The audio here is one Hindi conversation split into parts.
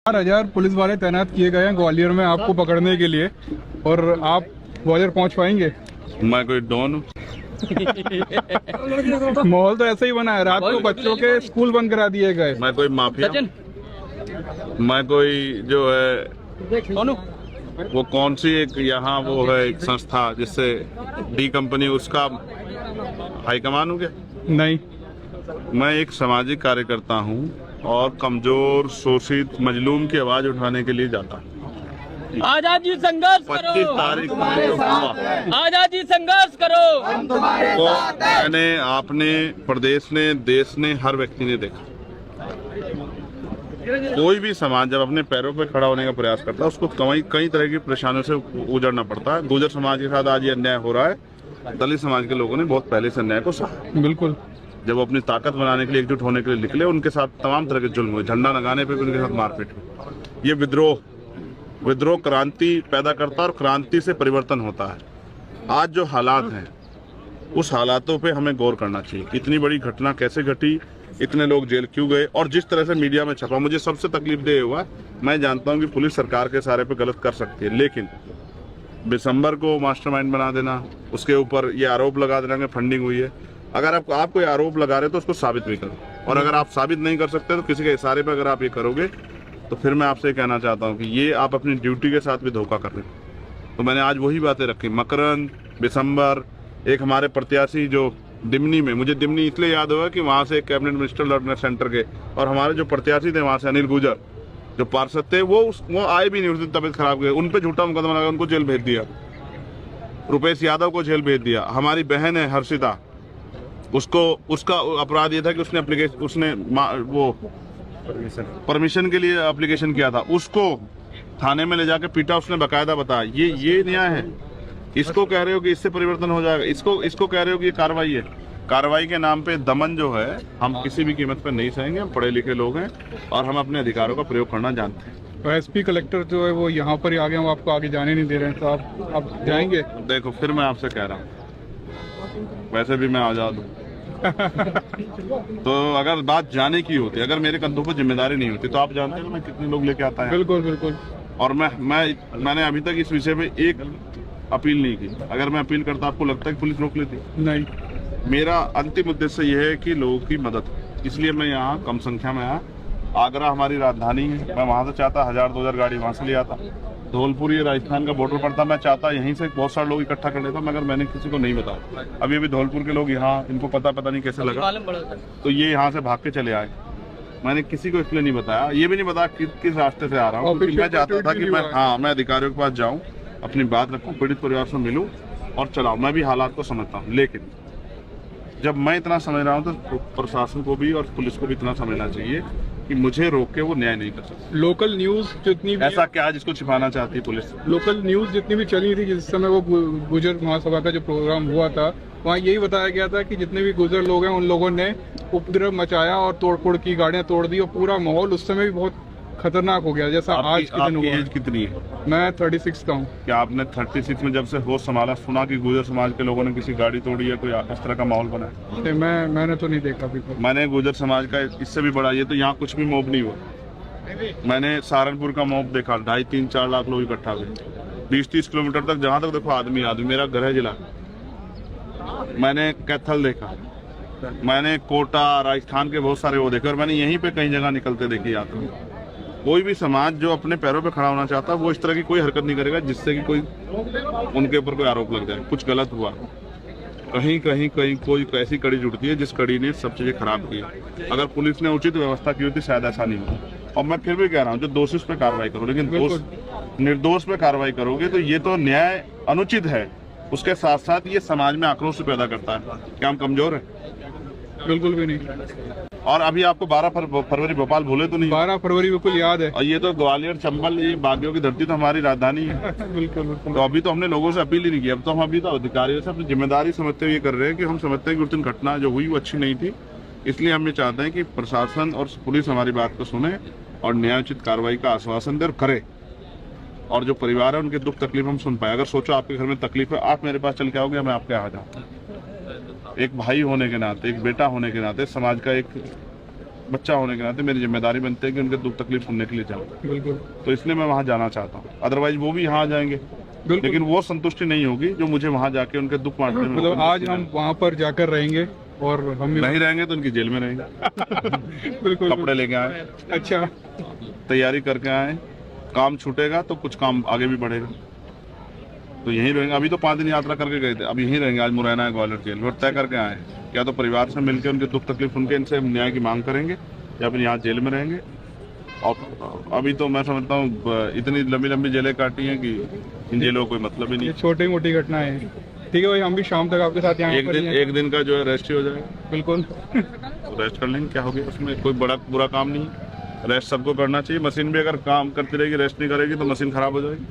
4,000 पुलिस वाले तैनात किए गए हैं ग्वालियर में आपको पकड़ने के लिए, और आप ग्वालियर पहुंच पाएंगे? मैं कोई डॉन हूँ? माहौल तो ऐसा ही बना है, रात को बच्चों के स्कूल बंद करा दिए गए। मैं कोई माफिया? मैं कोई जो है वो कौन सी एक यहाँ वो है एक संस्था जिससे डी कंपनी उसका हाईकमान हो गया? नहीं, मैं एक सामाजिक कार्यकर्ता हूँ और कमजोर शोषित मजलूम की आवाज उठाने के लिए जाता हूँ। आजादी संघर्ष 25 तारीख को जो हुआ, आजादी संघर्ष करो। तो मैंने आपने प्रदेश ने देश ने हर व्यक्ति ने देखा, कोई भी समाज जब अपने पैरों पे खड़ा होने का प्रयास करता है उसको कई तरह की परेशानियों से गुजरना पड़ता है। गुर्जर समाज के साथ आज ये अन्याय हो रहा है, दलित समाज के लोगों ने बहुत पहले से अन्याय को सहा। बिल्कुल। जब वो अपनी ताकत बनाने के लिए एकजुट होने के लिए निकले, उनके साथ तमाम तरह के जुल्म हुए, झंडा लगाने पे भी उनके साथ मारपीट हुई। ये विद्रोह क्रांति पैदा करता है और क्रांति से परिवर्तन होता है। आज जो हालात हैं उस हालातों पे हमें गौर करना चाहिए कि इतनी बड़ी घटना कैसे घटी, इतने लोग जेल क्यों गए, और जिस तरह से मीडिया में छपा, मुझे सबसे तकलीफ दे हुआ। मैं जानता हूं कि पुलिस सरकार के सारे पे गलत कर सकती है, लेकिन दिसंबर को मास्टरमाइंड बना देना, उसके ऊपर ये आरोप लगा देना कि फंडिंग हुई है। अगर आप कोई आरोप लगा रहे तो उसको साबित भी करो, और अगर आप साबित नहीं कर सकते तो किसी के इशारे पे अगर आप ये करोगे तो फिर मैं आपसे कहना चाहता हूँ कि ये आप अपनी ड्यूटी के साथ भी धोखा कर रहे हो। तो मैंने आज वही बातें रखी, मकरन, दिसंबर, एक हमारे प्रत्याशी जो दिमनी में, मुझे दिमनी इसलिए याद हुआ कि वहाँ से एक कैबिनेट मिनिस्टर लड़ने सेंटर के, और हमारे जो प्रत्याशी थे वहाँ से अनिल गुजर जो पार्षद थे, वो आए भी नहीं, उस दिन तबियत खराब गए, उन पर झूठा मुकदमा लगा, उनको जेल भेज दिया। रुपेश यादव को जेल भेज दिया। हमारी बहन है हर्षिता, उसका अपराध ये था कि उसने वो परमिशन के लिए एप्लीकेशन किया था, उसको थाने में ले जाके पीटा, उसने बकायदा बताया। ये न्याय है? इसको कह रहे हो कि इससे परिवर्तन हो जाएगा, इसको कह रहे हो कि ये कार्रवाई है। कार्रवाई के नाम पे दमन जो है हम किसी भी कीमत पर नहीं सहेंगे। हम पढ़े लिखे लोग हैं और हम अपने अधिकारों का प्रयोग करना जानते हैं। तो एसपी कलेक्टर जो है वो यहाँ पर ही आ गए, वो आपको आगे जाने नहीं दे रहे हैं, तो आप जाएंगे? देखो, फिर मैं आपसे कह रहा हूँ, वैसे भी मैं आजाद हूँ। तो अगर बात जाने की होती, अगर मेरे कंधों पर जिम्मेदारी नहीं होती, तो आप जानते हैं मैं कितने लोग लेके आता है। बिल्कुल बिल्कुल। और मैंने अभी तक इस विषय पे एक अपील नहीं की। अगर मैं अपील करता, आपको लगता है कि पुलिस रोक लेती? नहीं। मेरा अंतिम उद्देश्य यह है कि लोगों की मदद, इसलिए मैं यहाँ कम संख्या में आया। आगरा हमारी राजधानी है, मैं वहाँ से चाहता 1000-2000 गाड़ी वहाँ से ले आता। धौलपुर ये राजस्थान का बॉर्डर पड़ता, मैं चाहता यहीं से बहुत सारे लोग इकट्ठा कर लेता, मगर मैंने किसी को नहीं बताया। अभी धौलपुर के लोग यहाँ, इनको पता नहीं कैसे लगा, तो ये यहाँ से भाग के चले आए। मैंने किसी को इसलिए नहीं बताया, ये भी नहीं बताया किस रास्ते से आ रहा हूँ, क्योंकि मैं चाहता था कि मैं अधिकारियों के पास जाऊँ, अपनी बात रखूँ, पीड़ित परिवार से मिलूँ और चलाऊँ। मैं भी हालात को समझता हूँ, लेकिन जब मैं इतना समझ रहा हूँ तो प्रशासन को भी और पुलिस को भी इतना समझना चाहिए कि मुझे रोक के वो न्याय नहीं कर सकते। लोकल न्यूज जितनी भी, ऐसा क्या जिसको छिपाना चाहती है पुलिस? लोकल न्यूज जितनी भी चली थी जिस समय वो गुर्जर महासभा का जो प्रोग्राम हुआ था, वहाँ यही बताया गया था कि जितने भी गुर्जर लोग हैं उन लोगों ने उपद्रव मचाया और तोड़फोड़ की, गाड़ियाँ तोड़ दी, और पूरा माहौल उस समय भी बहुत खतरनाक हो गया, जैसा आज के दिन हुआ। एज कितनी है? मैं 36 का हूँ। क्या आपने 36 में जब से होश संभाला सुना कि गुर्जर समाज के लोगों ने किसी गाड़ी तोड़ी या कोई इस तरह का माहौल बना है? मैंने तो नहीं देखा अभी तक। मैंने गुर्जर समाज का इससे भी बड़ा, ये तो यहाँ कुछ भी मॉब नहीं हुआ। मैंने सहारनपुर का मॉब देखा, 2.5-3-4 लाख लोग इकट्ठा हुए, 20-30 किलोमीटर तक, जहाँ तक देखो आदमी। मेरा घर है जिला। मैंने कैथल देखा, मैंने कोटा, राजस्थान के बहुत सारे वो देखे, और मैंने यहीं पे कई जगह निकलते देखी जाते हैं। कोई भी समाज जो अपने पैरों पे खड़ा होना चाहता है वो इस तरह की कोई हरकत नहीं करेगा जिससे कि कोई उनके ऊपर कोई आरोप लग जाए, कुछ गलत हुआ। कहीं कोई ऐसी कड़ी जुड़ती है जिस कड़ी ने सब चीजें खराब की। अगर पुलिस ने उचित व्यवस्था की होती शायद ऐसा नहीं होता। और मैं फिर भी कह रहा हूँ, जो दोषी उस पर कार्रवाई करो, लेकिन निर्दोष पे कार्रवाई करोगे तो ये तो न्याय अनुचित है। उसके साथ साथ ये समाज में आक्रोश पैदा करता है। क्या हम कमजोर है? बिल्कुल भी नहीं। और अभी आपको 12 फरवरी भोपाल भूले तो नहीं? 12 फरवरी बिल्कुल याद है। और ये तो ग्वालियर, चंबल, ये बागियों की धरती तो हमारी राजधानी है। बिल्कुल। तो अभी तो हमने लोगों से अपील ही नहीं की। अब तो हम अभी तो अधिकारियों से अपनी जिम्मेदारी समझते हुए कर रहे हैं कि हम समझते हैं कि उस दिन घटना जो हुई वो अच्छी नहीं थी। इसलिए हम ये चाहते हैं कि प्रशासन और पुलिस हमारी बात को सुने और न्यायोचित कार्रवाई का आश्वासन दे और करे, और जो परिवार है उनके दुख तकलीफ हम सुन पाए। अगर सोचो आपके घर में तकलीफ है, आप मेरे पास चल के आओगे, मैं आपके यहाँ जाऊँ। एक भाई होने के नाते, एक बेटा होने के नाते, समाज का एक बच्चा होने के नाते मेरी जिम्मेदारी बनती है कि उनके दुख तकलीफ सुनने के लिए जाऊँ। बिल्कुल तो इसलिए मैं वहाँ जाना चाहता हूँ, अदरवाइज वो भी यहाँ आ जाएंगे, बिल्कुल। लेकिन वो संतुष्टि नहीं होगी जो मुझे वहाँ जाके उनके दुख बांटने में मतलब आज हम वहाँ पर जाकर रहेंगे और हम भी नहीं रहेंगे तो उनकी जेल में रहेंगे। बिल्कुल कपड़े लेके आए, अच्छा तैयारी करके आए, काम छूटेगा तो कुछ काम आगे भी बढ़ेगा, तो यहीं रहेंगे। अभी तो 5 दिन यात्रा करके गए थे, अब यहीं रहेंगे। आज मुरैना है, ग्वालियर जेल और तय करके आए, क्या तो परिवार से मिलकर उनके दुख तकलीफ सुन के इनसे न्याय की मांग करेंगे या फिर यहाँ जेल में रहेंगे। और अभी तो मैं समझता हूँ इतनी लंबी लंबी जेलें काटी हैं कि इन जेलों का कोई मतलब ही नहीं। ये छोटी मोटी घटनाएं हैं। ठीक है भाई, हम भी शाम तक आपके साथ यहाँ पर ही हैं। एक दिन का जो है रेस्ट ही हो जाएगा, बिल्कुल तो रेस्ट कर लेंगे, क्या हो गया उसमें, कोई बड़ा बुरा काम नहीं है। रेस्ट सबको करना चाहिए। मशीन भी अगर काम करती रहेगी, रेस्ट नहीं करेगी तो मशीन खराब हो जाएगी।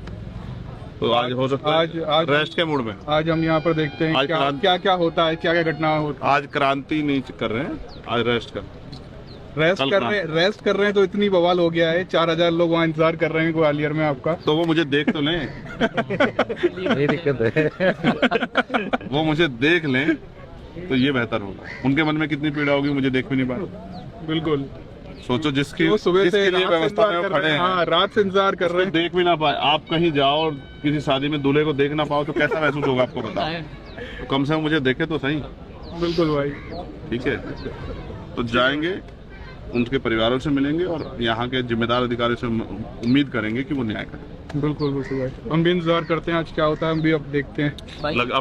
तो आज हो सकता है आज रेस्ट के मूड में। आज हम यहाँ पर देखते हैं आज क्या क्रांति- क्या क्या होता है, क्या क्या घटना होता आज क्रांति नहीं कर रहे हैं, आज रेस्ट कर। है। रेस्ट कल कर रहे हैं तो इतनी बवाल हो गया है। 4000 लोग वहाँ इंतजार कर रहे हैं ग्वालियर में आपका। तो वो मुझे देख तो लें, यही दिक्कत है। वो मुझे देख लें तो ये बेहतर होगा। उनके मन में कितनी पीड़ा होगी मुझे देख भी नहीं पाए। बिल्कुल, सोचो जिसकी वो सुबह से जिसके लिए रात से व्यवस्था में इंतजार वो कर खड़े रहे हैं। हैं, हाँ, रात से इंतजार कर रहे हैं। देख भी ना पाए। आप कहीं जाओ और किसी शादी में दूल्हे को देख ना पाओ तो कैसा महसूस होगा आपको बताओ। तो कम से कम मुझे देखे तो सही। बिल्कुल भाई, ठीक है, तो जाएंगे, उनके परिवारों से मिलेंगे और यहाँ के जिम्मेदार अधिकारी से उम्मीद करेंगे कि वो न्याय करें। बिल्कुल बिल्कुल भाई, हम भी इंतजार करते हैं आज क्या होता है, हम भी अब देखते हैं। अब